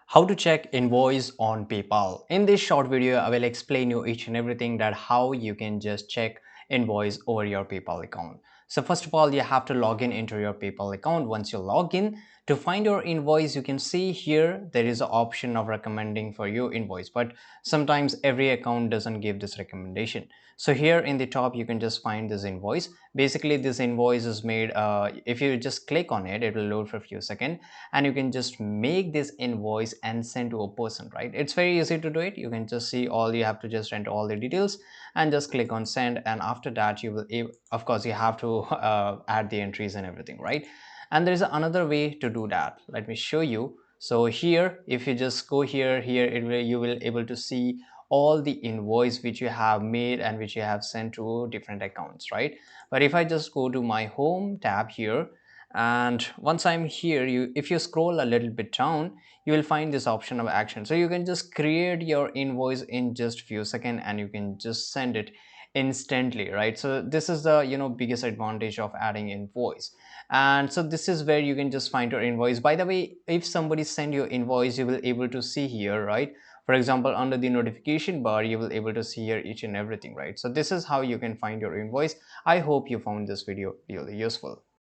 How to check invoice on PayPal. In this short video, I will explain you each and everything that how you can just check invoice over your PayPal account. So first of all, you have to log in into your PayPal account. Once you log in, to find your invoice, you can see here there is an option of recommending for you invoice, but sometimes every account doesn't give this recommendation. So here in the top, you can just find this invoice. Basically, this invoice is made, if you just click on it, it will load for a few seconds and you can just make this invoice and send to a person, right? It's very easy to do it. You can just see, all you have to just enter all the details and just click on send, and after that you will of course you have to add the entries and everything, right? And there is another way to do that. Let me show you. So here, if you just go here you will able to see all the invoice which you have made and which you have sent to different accounts, right? But if I just go to my home tab here, and once I'm here, you if you scroll a little bit down, you will find this option of action. So you can just create your invoice in just few seconds and you can just send it instantly, right? So this is the biggest advantage of adding invoice. And so this is where you can just find your invoice. By the way, if somebody send you invoice, you will able to see here, right? For example, under the notification bar, you will able to see here each and everything, right? So this is how you can find your invoice. I hope you found this video really useful.